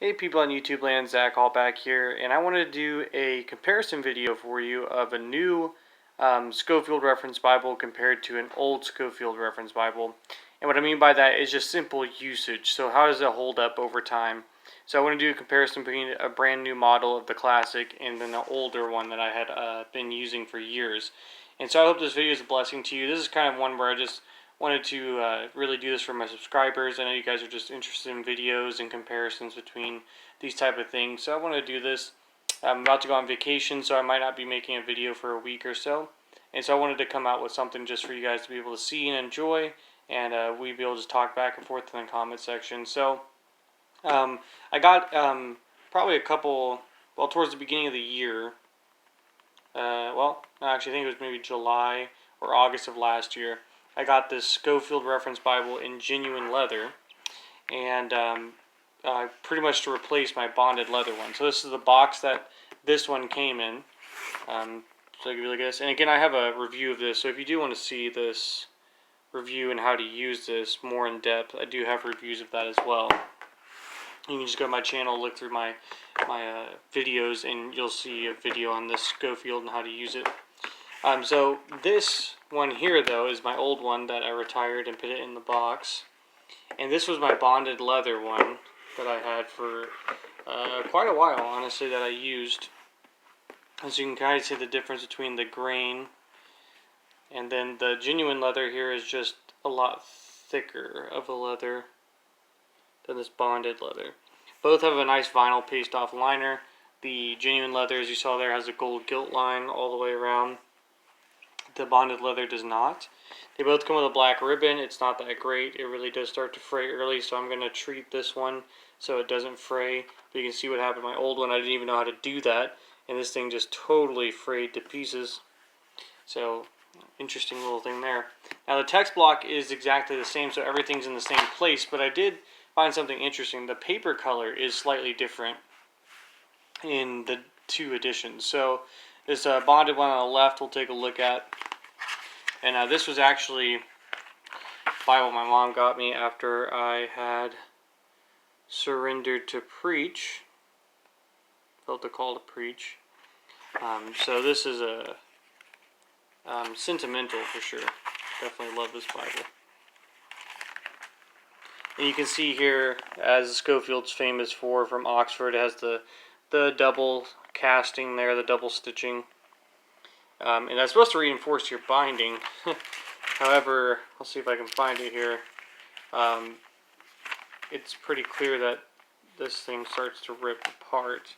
Hey people on YouTube land, Zach all back here, and I wanted to do a comparison video for you of a new Scofield Reference Bible compared to an old Scofield Reference Bible. And what I mean by that is just simple usage. So how does it hold up over time? So I want to do a comparison between a brand new model of the Classic and then the older one that I had been using for years. And so I hope this video is a blessing to you. This is kind of one where I just wanted to really do this for my subscribers. I know you guys are just interested in videos and comparisons between these type of things, so I want to do this. I'm about to go on vacation, so I might not be making a video for a week or so, and so I wanted to come out with something just for you guys to be able to see and enjoy, and we'd be able to just talk back and forth in the comment section. So I got probably a couple, well, towards the beginning of the year, well, actually I think it was maybe July or August of last year, I got this Scofield Reference Bible in genuine leather, and pretty much to replace my bonded leather one. So this is the box that this one came in. So I can look at this. And again, I have a review of this, so if you do want to see this review and how to use this more in depth, I do have reviews of that as well. You can just go to my channel, look through my videos, and you'll see a video on this Scofield and how to use it. So this one here, though, is my old one that I retired and put it in the box. And this was my bonded leather one that I had for quite a while, honestly, that I used. As you can kind of see the difference between the grain. And then the genuine leather here is just a lot thicker of a leather than this bonded leather. Both have a nice vinyl paste-off liner. The genuine leather, as you saw there, has a gold gilt line all the way around. The bonded leather does not. They both come with a black ribbon. It's not that great. It really does start to fray early, so I'm going to treat this one so it doesn't fray. But you can see what happened to my old one. I didn't even know how to do that, and this thing just totally frayed to pieces. So, interesting little thing there. Now the text block is exactly the same, so everything's in the same place, but I did find something interesting. The paper color is slightly different in the two editions. So this bonded one on the left we'll take a look at. And this was actually a Bible my mom got me after I had surrendered to preach. Felt the call to preach. So this is a sentimental for sure. Definitely love this Bible. And you can see here, as Scofield's famous for from Oxford, it has the double casting there, the double stitching. And that's supposed to reinforce your binding. However, I'll see if I can find it here. It's pretty clear that this thing starts to rip apart.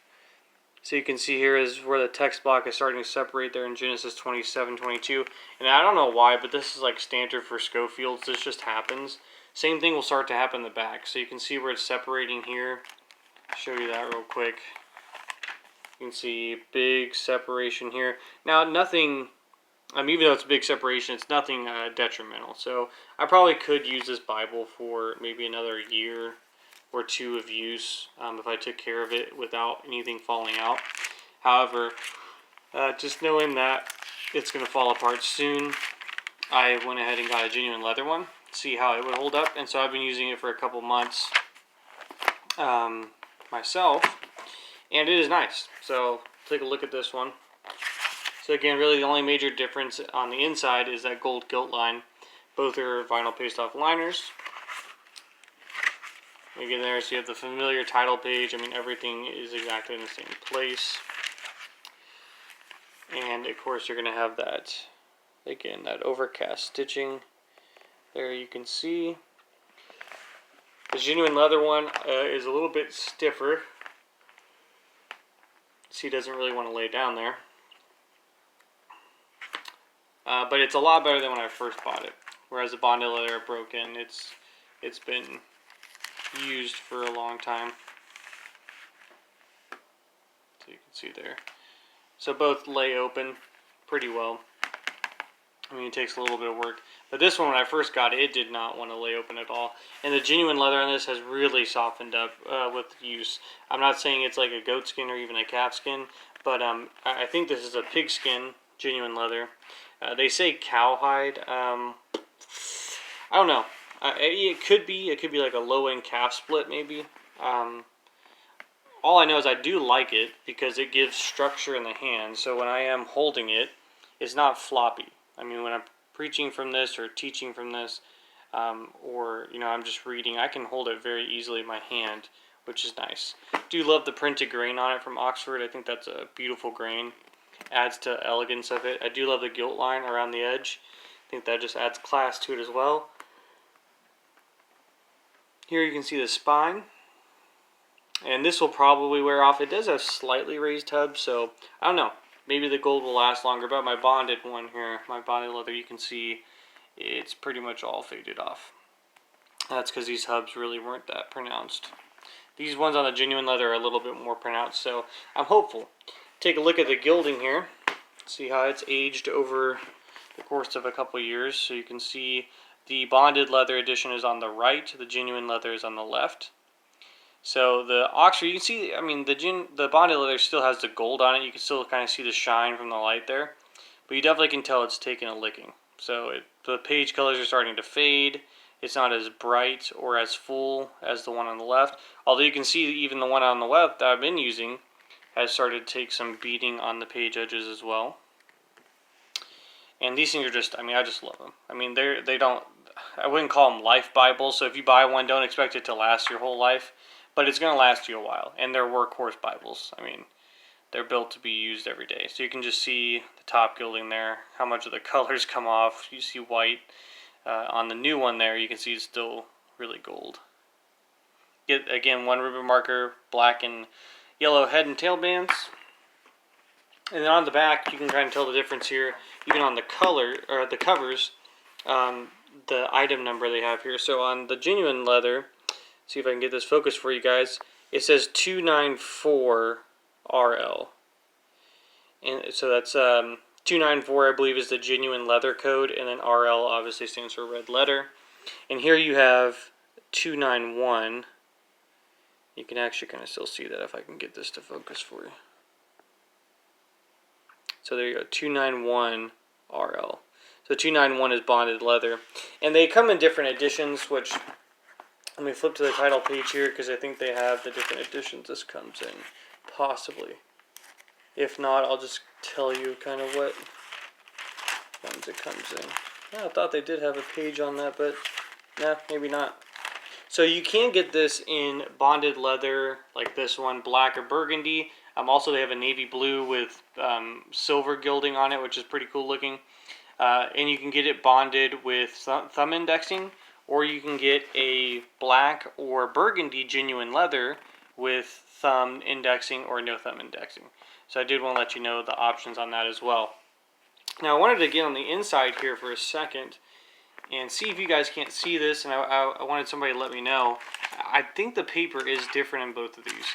So you can see here is where the text block is starting to separate there in Genesis 27:22. And I don't know why, but this is like standard for Scofields. This just happens. Same thing will start to happen in the back. So you can see where it's separating here. I'll show you that real quick. You can see big separation here. Now, nothing, even though it's a big separation, it's nothing detrimental. So I probably could use this Bible for maybe another year or two of use if I took care of it without anything falling out. However, just knowing that it's going to fall apart soon, I went ahead and got a genuine leather one, see how it would hold up. And so I've been using it for a couple months myself. And it is nice. So take a look at this one. So again, really the only major difference on the inside is that gold gilt line. Both are vinyl paste-off liners. Again, there, so you have the familiar title page. Everything is exactly in the same place. And of course, you're going to have that, again, that overcast stitching. There you can see. The genuine leather one is a little bit stiffer. He doesn't really want to lay down there. But it's a lot better than when I first bought it. Whereas the bonded leather broke in, it's been used for a long time. So you can see there. So both lay open pretty well. It takes a little bit of work. But this one, when I first got it, it did not want to lay open at all. And the genuine leather on this has really softened up with use. I'm not saying it's like a goat skin or even a calf skin, but I think this is a pig skin genuine leather. They say cowhide. I don't know. It could be like a low-end calf split maybe. all I know is I do like it because it gives structure in the hand. So when I am holding it, it's not floppy. I mean, when I'm preaching from this or teaching from this, or I'm just reading, I can hold it very easily in my hand, which is nice. Do love the printed grain on it from Oxford. I think that's a beautiful grain. Adds to the elegance of it. I do love the gilt line around the edge. I think that just adds class to it as well. Here you can see the spine. And this will probably wear off. It does have slightly raised hub, so I don't know. Maybe the gold will last longer. But my bonded one here, my bonded leather, you can see it's pretty much all faded off. That's because these hubs really weren't that pronounced. These ones on the genuine leather are a little bit more pronounced, so I'm hopeful. Take a look at the gilding here. See how it's aged over the course of a couple years. So you can see the bonded leather edition is on the right, the genuine leather is on the left. So the Oxford, you can see, I mean, the bonded leather still has the gold on it. You can still kind of see the shine from the light there. But you definitely can tell it's taken a licking. So the page colors are starting to fade. It's not as bright or as full as the one on the left. Although you can see even the one on the left that I've been using has started to take some beating on the page edges as well. And these things are just, I mean, I just love them. I mean, they don't, I wouldn't call them life Bibles. So if you buy one, don't expect it to last your whole life. But it's going to last you a while. And they're workhorse Bibles. I mean, they're built to be used every day. So you can just see the top gilding there, how much of the colors come off. You see white. On the new one there, you can see it's still really gold. Get, again, one ribbon marker, black and yellow head and tail bands. And then on the back, you can kind of tell the difference here. Even on the color, or the covers, the item number they have here. So on the genuine leather, see if I can get this focused for you guys, it says 294 RL. And so that's 294, I believe, is the genuine leather code, and then RL obviously stands for red letter. And here you have 291. You can actually kind of still see that if I can get this to focus for you. So there you go, 291 RL. So 291 is bonded leather. And they come in different editions, which, let me flip to the title page here, because I think they have the different editions this comes in, possibly. If not, I'll just tell you kind of what ones it comes in. Yeah, I thought they did have a page on that, but nah, maybe not. So you can get this in bonded leather, like this one, black or burgundy. Also, they have a navy blue with silver gilding on it, which is pretty cool looking. And you can get it bonded with thumb indexing, or you can get a black or burgundy genuine leather with thumb indexing or no thumb indexing. So I did want to let you know the options on that as well. Now I wanted to get on the inside here for a second and see if you guys can't see this, and I wanted somebody to let me know. I think the paper is different in both of these.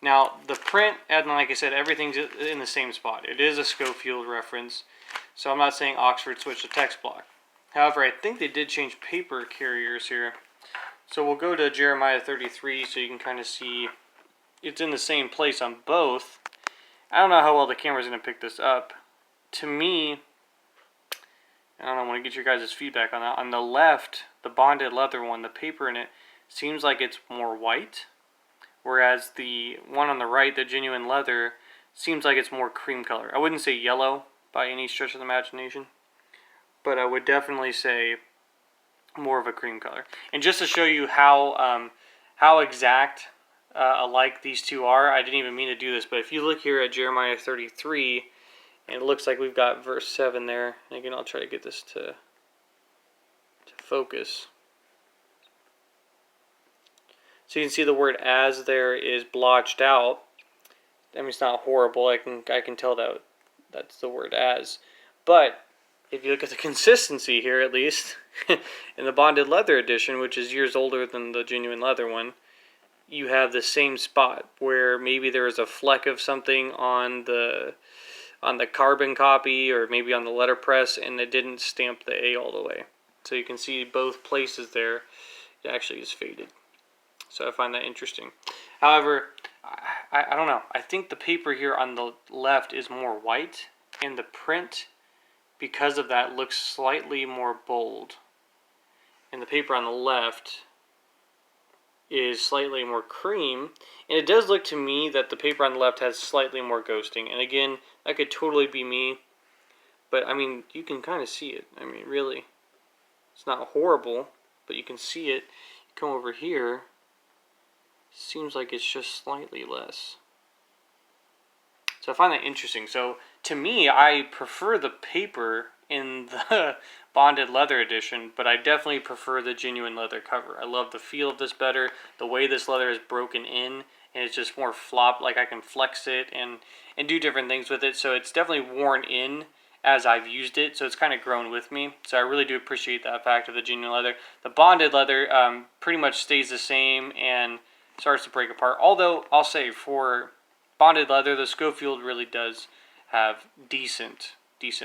Now the print, and like I said, everything's in the same spot. It is a Scofield reference, so I'm not saying Oxford switched to text block. However, I think they did change paper carriers here. So we'll go to Jeremiah 33 so you can kind of see it's in the same place on both. I don't know how well the camera's going to pick this up. To me, I don't know, I want to get your guys' feedback on that. On the left, the bonded leather one, the paper in it seems like it's more white. Whereas the one on the right, the genuine leather, seems like it's more cream color. I wouldn't say yellow by any stretch of the imagination, but I would definitely say more of a cream color. And just to show you how exact alike these two are, I didn't even mean to do this, but if you look here at Jeremiah 33, and it looks like we've got verse 7 there. And again, I'll try to get this to focus. So you can see the word "as" there is blotched out. I mean, it's not horrible. I can tell that that's the word "as." But if you look at the consistency here, at least, in the bonded leather edition, which is years older than the genuine leather one, you have the same spot where maybe there is a fleck of something on the carbon copy or maybe on the letterpress, and it didn't stamp the A all the way. So you can see both places there, it actually is faded. So I find that interesting. However, I don't know. I think the paper here on the left is more white, and the print, because of that, looks slightly more bold. And the paper on the left is slightly more cream, and it does look to me that the paper on the left has slightly more ghosting. And again, that could totally be me, but I mean, you can kind of see it. I mean, really, it's not horrible, but you can see it. You come over here, seems like it's just slightly less. So I find that interesting. So to me, I prefer the paper in the bonded leather edition, but I definitely prefer the genuine leather cover. I love the feel of this better, the way this leather is broken in, and it's just more flop, like I can flex it and do different things with it. So it's definitely worn in as I've used it, so it's kind of grown with me. So I really do appreciate that fact of the genuine leather. The bonded leather pretty much stays the same and starts to break apart. Although I'll say for bonded leather, the Scofield really does have decent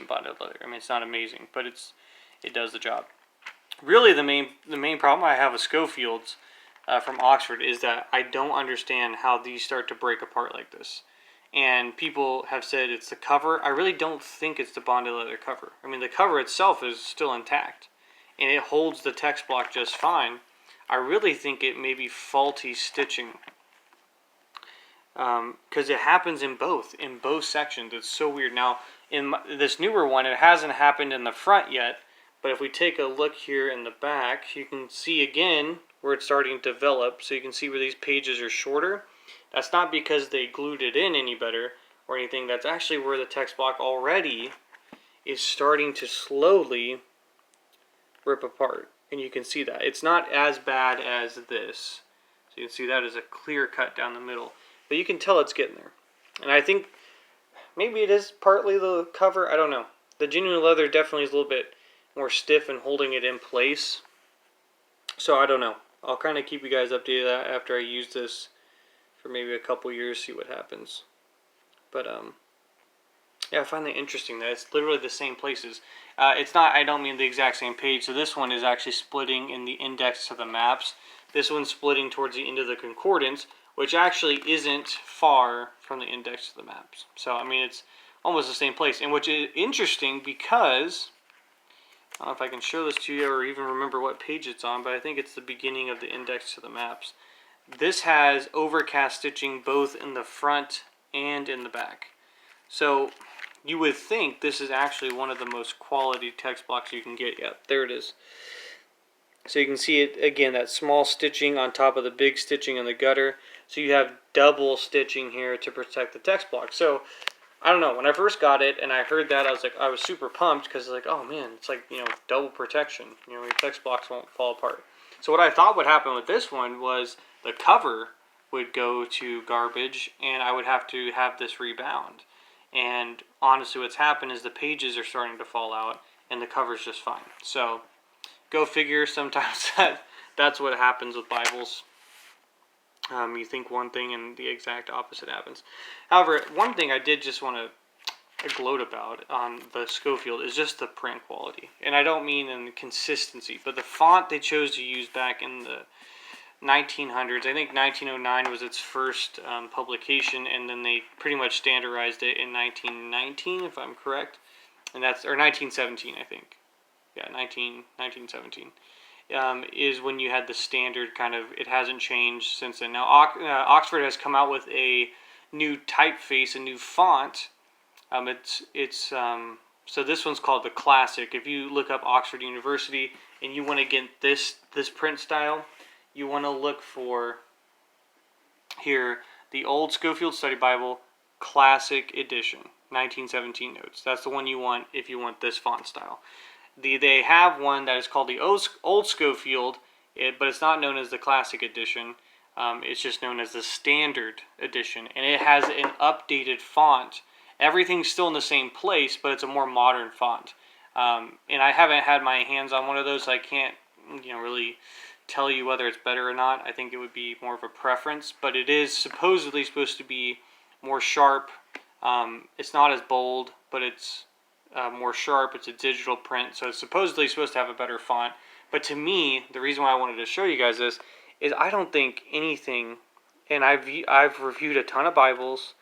bonded leather. I mean, it's not amazing, but it does the job. Really, the main problem I have with Scofields from Oxford is that I don't understand how these start to break apart like this. And people have said it's the cover. I really don't think it's the bonded leather cover. I mean, the cover itself is still intact, and it holds the text block just fine. I really think it may be faulty stitching, because it happens in both sections. It's so weird. Now, in this newer one, it hasn't happened in the front yet, but if we take a look here in the back, you can see again where it's starting to develop. So you can see where these pages are shorter. That's not because they glued it in any better or anything. That's actually where the text block already is starting to slowly rip apart. And you can see that. It's not as bad as this. So you can see that is a clear cut down the middle. But you can tell it's getting there. And I think maybe it is partly the cover. I don't know. The genuine leather definitely is a little bit more stiff and holding it in place. So I don't know. I'll kind of keep you guys updated that after I use this for maybe a couple years, see what happens. But yeah, I find that interesting that it's literally the same places. It's not, I don't mean the exact same page. So this one is actually splitting in the index to the maps. This one's splitting towards the end of the Concordance, which actually isn't far from the index to the maps. So, I mean, it's almost the same place. And which is interesting because, I don't know if I can show this to you or even remember what page it's on, but I think it's the beginning of the index to the maps. This has overcast stitching both in the front and in the back. So, you would think this is actually one of the most quality text blocks you can get. Yep, there it is. So you can see it again, that small stitching on top of the big stitching in the gutter. So you have double stitching here to protect the text block. So I don't know, when I first got it and I heard that, I was super pumped because like, oh man, it's like, double protection. Your text blocks won't fall apart. So what I thought would happen with this one was the cover would go to garbage and I would have to have this rebound. And honestly, what's happened is the pages are starting to fall out and the cover's just fine. So go figure, sometimes that's what happens with Bibles. You think one thing and the exact opposite happens. However, one thing I did just want to gloat about on the Scofield is just the print quality. And I don't mean in the consistency, but the font they chose to use back in the 1900s. I think 1909 was its first publication, and then they pretty much standardized it in 1919, if I'm correct. And that's, or 1917, I think. Yeah, 1917 is when you had the standard kind of, it hasn't changed since then. Now, Oxford has come out with a new typeface, a new font. So this one's called the Classic. If you look up Oxford University and you want to get this print style, you want to look for here the Old Scofield Study Bible Classic Edition, 1917 notes. That's the one you want if you want this font style. They have one that is called the Old Scofield, but it's not known as the Classic Edition. It's just known as the Standard Edition, and it has an updated font. Everything's still in the same place, but it's a more modern font. And I haven't had my hands on one of those, so I can't, really tell you whether it's better or not. I think it would be more of a preference, but it is supposedly supposed to be more sharp. It's not as bold, but it's more sharp. It's a digital print, so it's supposedly supposed to have a better font. But to me, the reason why I wanted to show you guys this is I don't think anything, and I've reviewed a ton of Bibles,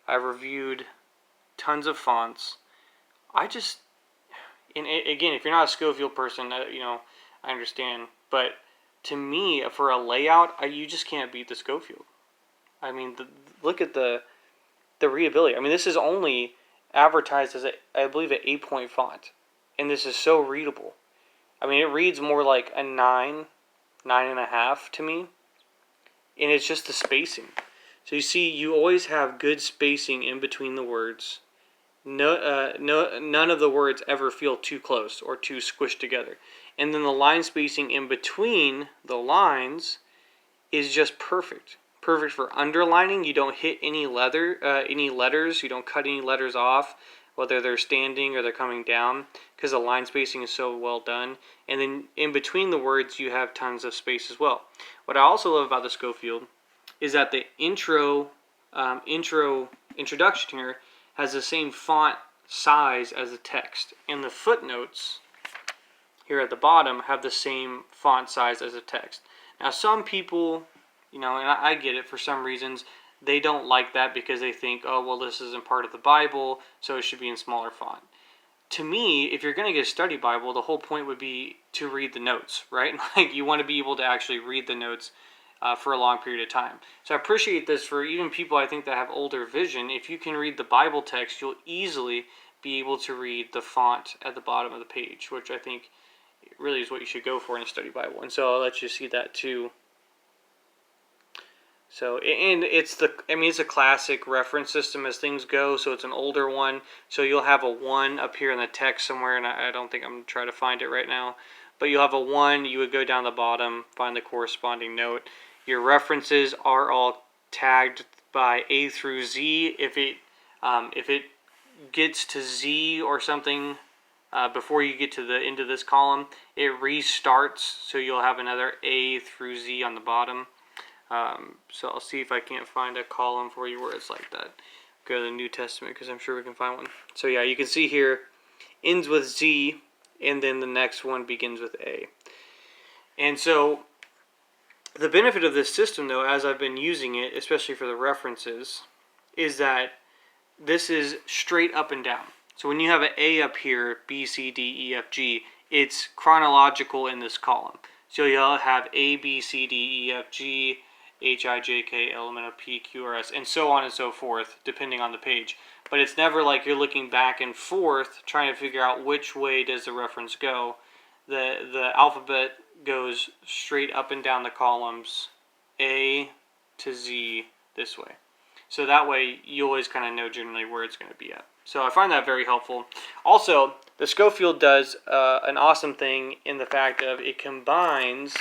I've reviewed tons of fonts. And again, if you're not a Scofield person, I understand, but to me, for a layout, you just can't beat the Scofield. I mean, look at the readability. I mean, this is only advertised as I believe an 8-point font, and this is so readable. I mean, it reads more like a 9.5 to me, and it's just the spacing. So you see, you always have good spacing in between the words. None of the words ever feel too close or too squished together. And then the line spacing in between the lines is just perfect. Perfect for underlining. You don't hit any letters. You don't cut any letters off, whether they're standing or they're coming down, because the line spacing is so well done. And then in between the words, you have tons of space as well. What I also love about the Scofield is that the introduction here has the same font size as the text, and the footnotes here at the bottom have the same font size as the text. Now, some people, and I get it, for some reasons, they don't like that because they think, oh, well, this isn't part of the Bible, so it should be in smaller font. To me, if you're going to get a study Bible, the whole point would be to read the notes, right? Like, you want to be able to actually read the notes for a long period of time. So I appreciate this for even people I think that have older vision. If you can read the Bible text, you'll easily be able to read the font at the bottom of the page, which I think really is what you should go for in a study Bible. And so I'll let you see that too. So, and it's a classic reference system as things go, so it's an older one. So you'll have a 1 up here in the text somewhere, and I don't think I'm going to try to find it right now. But you'll have a 1, you would go down the bottom, find the corresponding note. Your references are all tagged by A through Z. If it gets to Z or something before you get to the end of this column, it restarts, so you'll have another A through Z on the bottom. So I'll see if I can't find a column for you where it's like that. Go to the New Testament, because I'm sure we can find one. So yeah, you can see here, ends with Z, and then the next one begins with A. And so the benefit of this system, though, as I've been using it, especially for the references, is that this is straight up and down. So when you have an A up here, B, C, D, E, F, G, it's chronological in this column. So you'll have A, B, C, D, E, F, G, H, I, J, K, L, M, N, O, P, Q, R, S, and so on and so forth, depending on the page. But it's never like you're looking back and forth trying to figure out which way does the reference go. The alphabet goes straight up and down the columns, A to Z, this way. So that way you always kind of know generally where it's going to be at. So I find that very helpful. Also, the Scofield does an awesome thing in the fact of it combines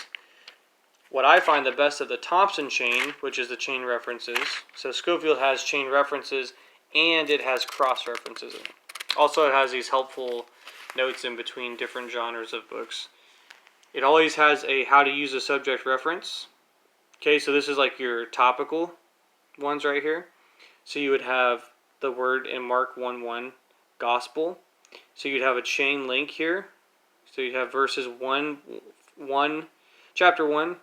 what I find the best of the Thompson chain, which is the chain references. So Scofield has chain references and it has cross references in it. Also, it has these helpful notes in between different genres of books. It always has a how to use a subject reference. Okay, so this is like your topical ones right here. So you would have the word in Mark 1:1, gospel. So you'd have a chain link here. So you'd have verses 1, chapter 1,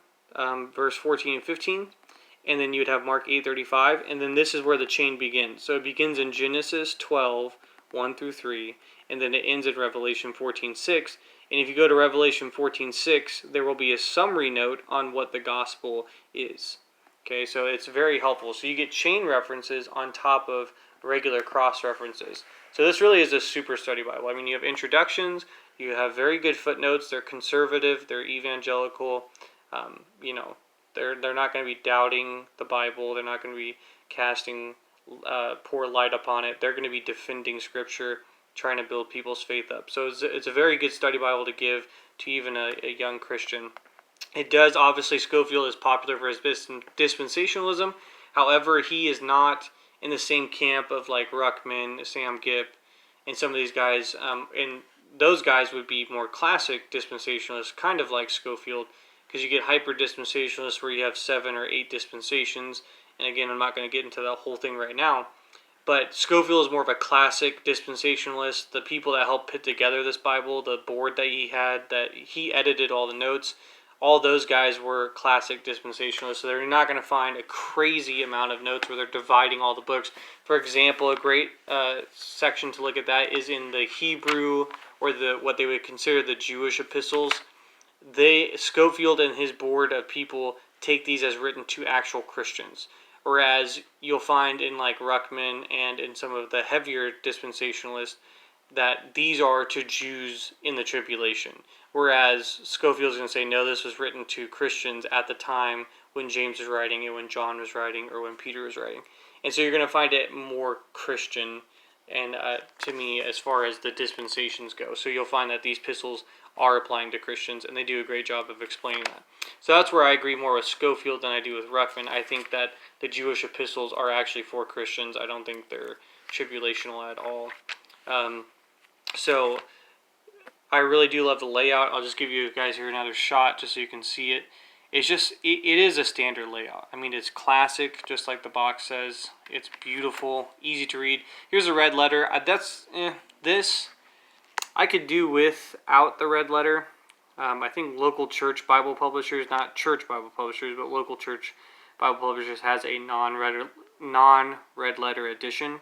verse 14 and 15. And then you would have Mark 8:35. And then this is where the chain begins. So it begins in Genesis 12, 1 through 3. And then it ends in Revelation 14:6. And if you go to Revelation 14:6, there will be a summary note on what the gospel is. Okay, so it's very helpful. So you get chain references on top of regular cross references. So this really is a super study Bible. I mean, you have introductions, you have very good footnotes. They're conservative, they're evangelical. They're not going to be doubting the Bible. They're not going to be casting poor light upon it. They're going to be defending Scripture, trying to build people's faith up. So it's a very good study Bible to give to even a young Christian. It does, obviously, Scofield is popular for his dispensationalism. However, he is not in the same camp of like Ruckman, Sam Gipp, and some of these guys. And those guys would be more classic dispensationalists, kind of like Scofield, because you get hyper-dispensationalists where you have 7 or 8 dispensations. And again, I'm not going to get into that whole thing right now. But Scofield is more of a classic dispensationalist. The people that helped put together this Bible, the board that he had, that he edited all the notes, all those guys were classic dispensationalists. So they're not going to find a crazy amount of notes where they're dividing all the books. For example, a great section to look at that is in the Hebrew, or what they would consider the Jewish epistles. Scofield and his board of people take these as written to actual Christians. Whereas you'll find in like Ruckman and in some of the heavier dispensationalists that these are to Jews in the tribulation. Whereas Scofield's going to say, no, this was written to Christians at the time when James was writing and when John was writing or when Peter was writing. And so you're going to find it more Christian and to me as far as the dispensations go. So you'll find that these epistles are applying to Christians, and they do a great job of explaining that. So that's where I agree more with Scofield than I do with Ruckman. I think that the Jewish epistles are actually for Christians. I don't think they're tribulational at all. So I really do love the layout. I'll just give you guys here another shot just so you can see it. It's just, it is a standard layout. I mean, it's classic, just like the box says. It's beautiful, easy to read. Here's a red letter. This I could do without the red letter. I think local church Bible publishers, not church Bible publishers, but local church Bible publishers has a non-red letter edition.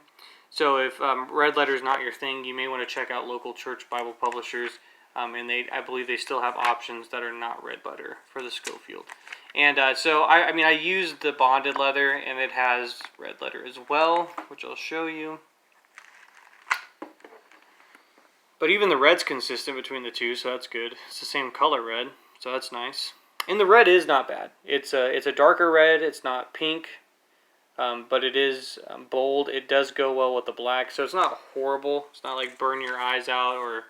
So if red letter is not your thing, you may want to check out local church Bible publishers. And I believe they still have options that are not red letter for the Scofield. And so I used the bonded leather, and it has red letter as well, which I'll show you. But even the red's consistent between the two, so that's good. It's the same color red, so that's nice. And the red is not bad. It's a darker red. It's not pink, but it is bold. It does go well with the black, so it's not horrible. It's not like burn your eyes out, or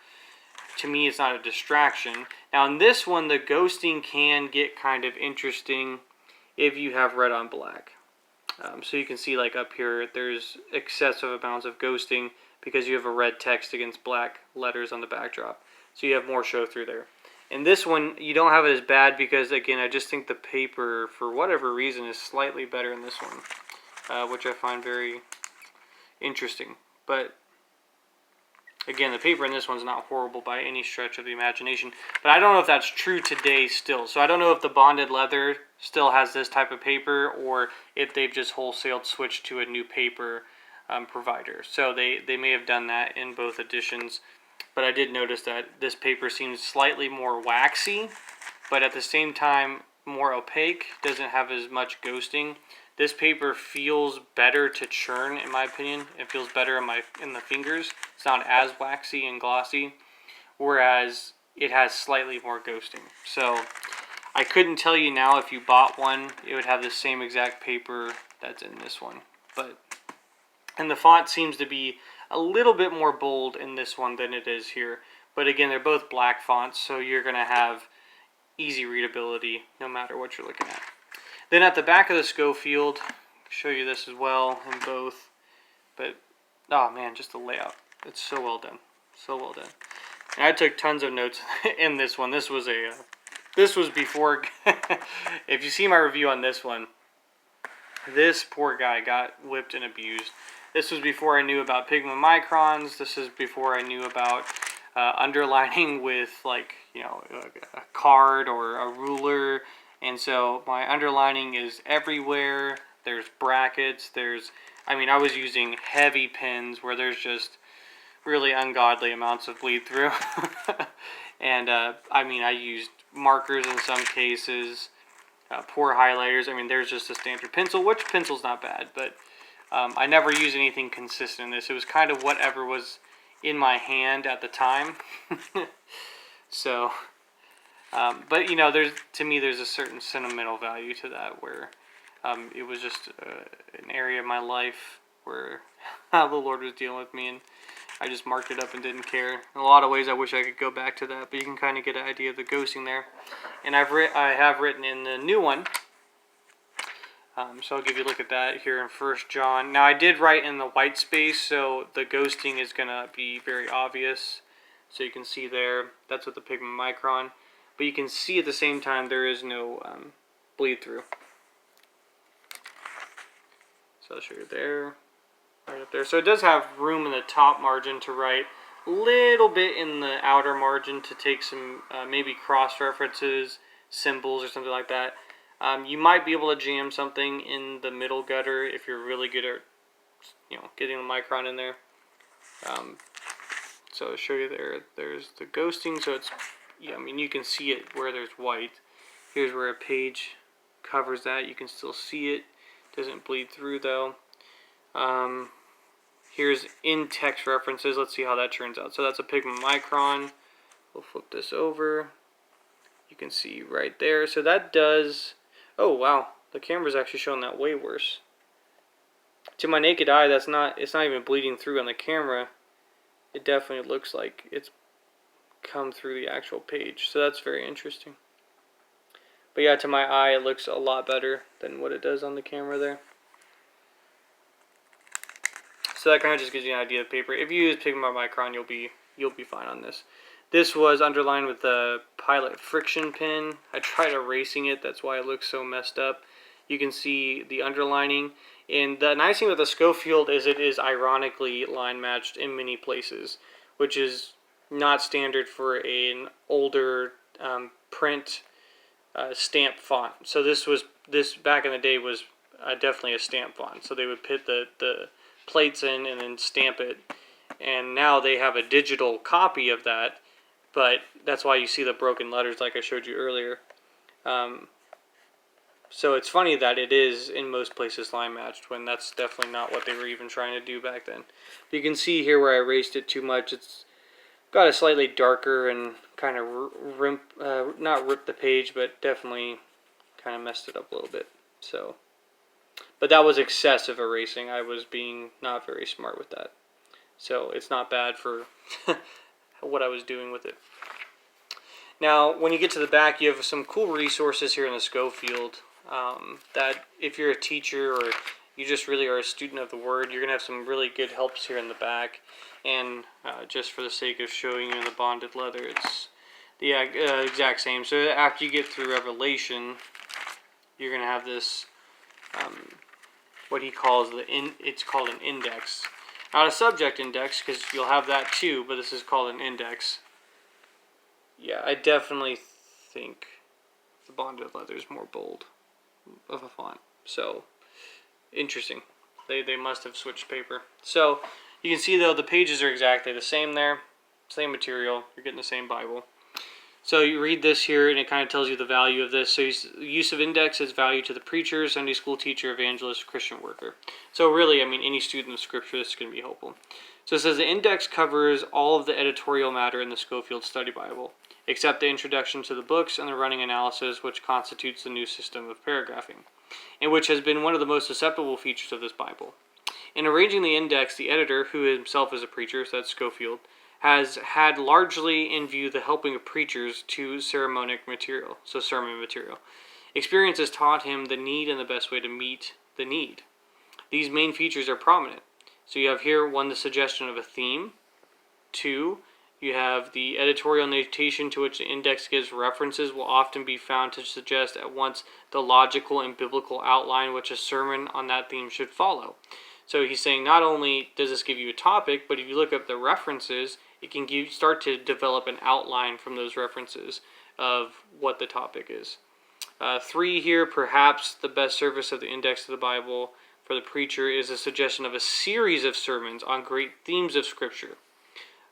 to me it's not a distraction. Now in this one, the ghosting can get kind of interesting if you have red on black. So you can see like up here, there's excessive amounts of ghosting because you have a red text against black letters on the backdrop. So you have more show through there. In this one, you don't have it as bad because, again, I just think the paper, for whatever reason, is slightly better in this one, which I find very interesting. But again, the paper in this one's not horrible by any stretch of the imagination. But I don't know if that's true today still. So I don't know if the bonded leather still has this type of paper, or if they've just wholesale switched to a new paper provider. So they may have done that in both editions. But I did notice that this paper seems slightly more waxy, but at the same time more opaque, doesn't have as much ghosting. This paper feels better to churn, in my opinion. It feels better in the fingers. It's not as waxy and glossy, whereas it has slightly more ghosting. So I couldn't tell you now if you bought one, it would have the same exact paper that's in this one. And the font seems to be a little bit more bold in this one than it is here. But again, they're both black fonts, so you're going to have easy readability no matter what you're looking at. Then at the back of the Scofield, I'll show you this as well in both. But, oh man, just the layout. It's so well done. So well done. And I took tons of notes in this one. This was before, if you see my review on this one, this poor guy got whipped and abused. This was before I knew about pigment microns. This is before I knew about underlining with a card or a ruler. And so my underlining is everywhere. There's brackets. I was using heavy pens where there's just really ungodly amounts of bleed through. And I used markers in some cases, poor highlighters. There's just a standard pencil, which pencil's not bad, but I never used anything consistent in this. It was kind of whatever was in my hand at the time. So, but to me, there's a certain sentimental value to that, where it was just an area of my life where the Lord was dealing with me, and I just marked it up and didn't care. In a lot of ways, I wish I could go back to that, but you can kind of get an idea of the ghosting there. And I have written in the new one. So I'll give you a look at that here in 1 John. Now I did write in the white space, so the ghosting is going to be very obvious. So you can see there, that's with the pigment micron. But you can see at the same time there is no bleed through. So I'll show you there, right up there. So it does have room in the top margin to write a little bit in the outer margin to take some maybe cross references, symbols or something like that. You might be able to jam something in the middle gutter if you're really good at, getting the micron in there. So I'll show you there. There's the ghosting, so it's I mean, you can see it where there's white. Here's where a page covers that. You can still see it. Doesn't bleed through though. Here's in-text references. Let's see how that turns out. So that's a pigment micron. We'll flip this over. You can see right there. So that does... Oh, wow. The camera's actually showing that way worse. To my naked eye, it's not even bleeding through on the camera. It definitely looks like it's come through the actual page. So that's very interesting. But yeah, to my eye, it looks a lot better than what it does on the camera there. So that kind of just gives you an idea of paper. If you use pigment micron, you'll be fine on this. This was underlined with the Pilot friction pen. I tried erasing it. That's why it looks so messed up. You can see the underlining. And the nice thing with the Scofield is it is ironically line matched in many places, which is not standard for an older print stamp font. So this back in the day was definitely a stamp font. So they would put the plates in and then stamp it. And now they have a digital copy of that, but that's why you see the broken letters like I showed you earlier. So it's funny that it is in most places line matched when that's definitely not what they were even trying to do back then. But you can see here where I erased it too much. It's got a slightly darker and kind of not ripped the page, but definitely kind of messed it up a little bit. So, but that was excessive erasing. I was being not very smart with that. So it's not bad for what I was doing with it. Now, when you get to the back, you have some cool resources here in the Scofield that if you're a teacher or you just really are a student of the Word, you're going to have some really good helps here in the back. And just for the sake of showing you in the bonded leather, it's the exact same. So after you get through Revelation, you're going to have this, what he calls it's called an index. Not a subject index, because you'll have that too, but this is called an index. Yeah, I definitely think the bonded leather is more bold of a font. So, interesting. They must have switched paper. So, you can see though the pages are exactly the same there. Same material. You're getting the same Bible. So you read this here and it kind of tells you the value of this. So use of index is value to the preacher, Sunday school teacher, evangelist, Christian worker. So really, I mean, any student of Scripture, this is going to be helpful. So it says the index covers all of the editorial matter in the Scofield Study Bible, except the introduction to the books and the running analysis, which constitutes the new system of paragraphing, and which has been one of the most acceptable features of this Bible. In arranging the index, the editor, who himself is a preacher, so that's Scofield, has had largely in view the helping of preachers to sermon material. Experience has taught him the need and the best way to meet the need. These main features are prominent. So you have here, 1, the suggestion of a theme. 2, you have the editorial notation to which the index gives references will often be found to suggest at once the logical and biblical outline which a sermon on that theme should follow. So he's saying not only does this give you a topic, but if you look up the references, it can start to develop an outline from those references of what the topic is. 3 here, perhaps the best service of the index of the Bible for the preacher is a suggestion of a series of sermons on great themes of Scripture.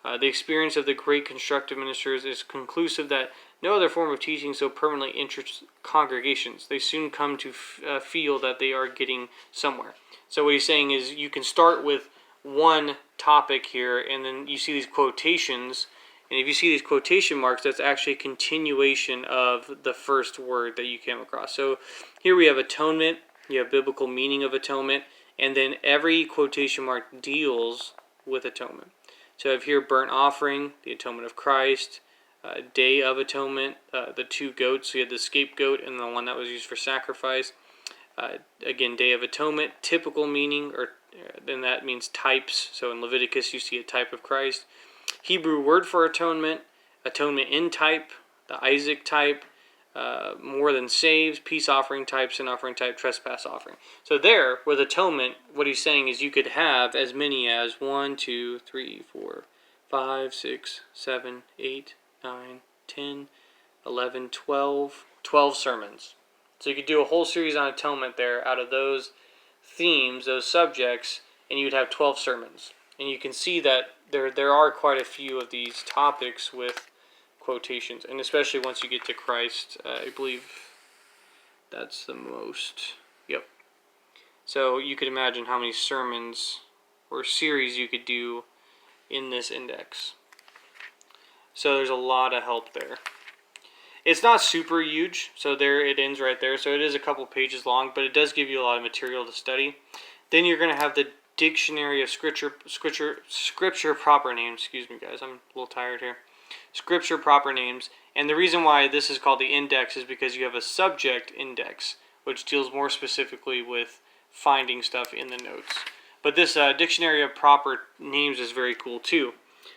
The experience of the great constructive ministers is conclusive that no other form of teaching so permanently interests congregations. They soon come to feel that they are getting somewhere. So what he's saying is you can start with one topic here, and then you see these quotations, and if you see these quotation marks, that's actually a continuation of the first word that you came across. So here we have atonement, you have biblical meaning of atonement, and then every quotation mark deals with atonement. So I have here burnt offering, the atonement of Christ, day of atonement, the 2 goats, so you had the scapegoat and the one that was used for sacrifice. Again, day of atonement, typical meaning, or then that means types. So in Leviticus, you see a type of Christ. Hebrew word for atonement, atonement in type, the Isaac type, more than saves, peace offering type, sin offering type, trespass offering. So there, with atonement, what he's saying is you could have as many as 1, 2, 3, 4, 5, 6, 7, 8, 9, 10, 11, 12 sermons. So you could do a whole series on atonement there out of those themes, those subjects, and you would have 12 sermons. And you can see that there are quite a few of these topics with quotations, and especially once you get to Christ, I believe that's the most. Yep. So you could imagine how many sermons or series you could do in this index. So there's a lot of help there. It's not super huge, so there it ends right there. So it is a couple pages long, but it does give you a lot of material to study. Then you're going to have the Dictionary of Scripture proper names. Excuse me, guys, I'm a little tired here. Scripture proper names, and the reason why this is called the index is because you have a subject index, which deals more specifically with finding stuff in the notes. But this Dictionary of Proper Names is very cool too.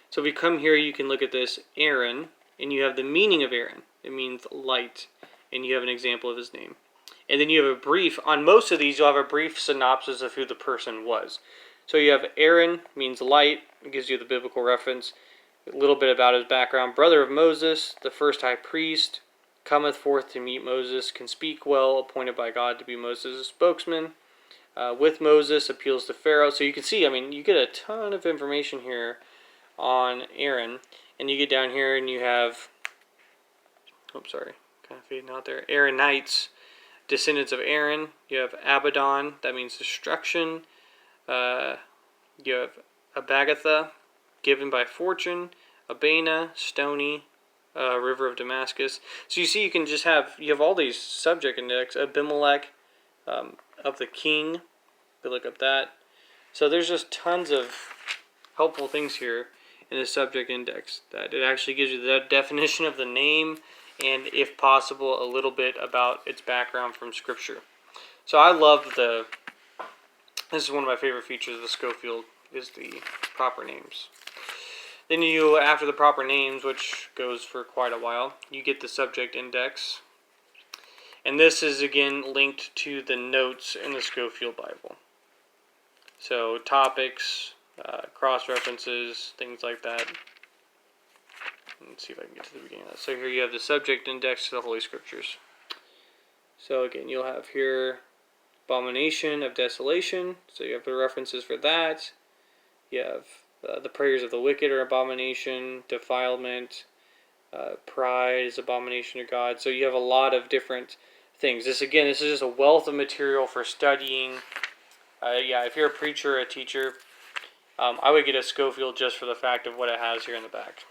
So if we come here, you can look at this Aaron, and you have the meaning of Aaron. It means light, and you have an example of his name. And then you have a brief, on most of these, you'll have a brief synopsis of who the person was. So you have Aaron, means light, it gives you the biblical reference, a little bit about his background. Brother of Moses, the first high priest, cometh forth to meet Moses, can speak well, appointed by God to be Moses' spokesman. With Moses, appeals to Pharaoh. So you can see, I mean, you get a ton of information here on Aaron. And you get down here and you have, oops, sorry, kind of fading out there. Aaronites, descendants of Aaron. You have Abaddon, that means destruction. You have Abagatha, given by fortune. Abana, stony, river of Damascus. So you see, you have all these subject index. Abimelech, of the king. You look up that. So there's just tons of helpful things here in the subject index. That it actually gives you the definition of the name, and if possible, a little bit about its background from Scripture. So I love this is one of my favorite features of the Scofield, is the proper names. Then you, after the proper names, which goes for quite a while, you get the subject index. And this is again linked to the notes in the Scofield Bible. So topics, cross-references, things like that. Let's see if I can get to the beginning of that. So here you have the subject index to the Holy Scriptures. So again, you'll have here abomination of desolation. So you have the references for that. You have the prayers of the wicked are abomination, defilement, pride is abomination to God. So you have a lot of different things. This is just a wealth of material for studying. If you're a preacher or a teacher, I would get a Scofield just for the fact of what it has here in the back.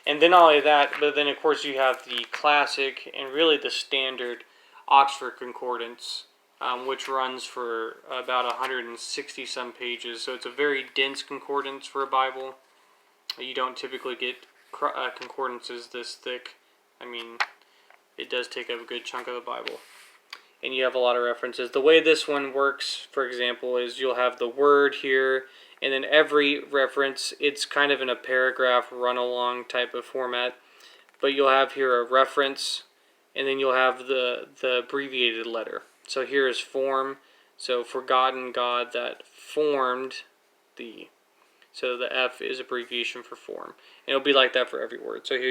And then not only that, but then of course you have the classic and really the standard Oxford Concordance, which runs for about 160 some pages. So it's a very dense concordance for a Bible. You don't typically get concordances this thick. I mean, it does take up a good chunk of the Bible. And you have a lot of references. The way this one works, for example, is you'll have the word here, and then every reference, it's kind of in a paragraph run-along type of format. But you'll have here a reference, and then you'll have the abbreviated letter. So here is form. So forgotten God that formed the. So the F is abbreviation for form. And it'll be like that for every word. So here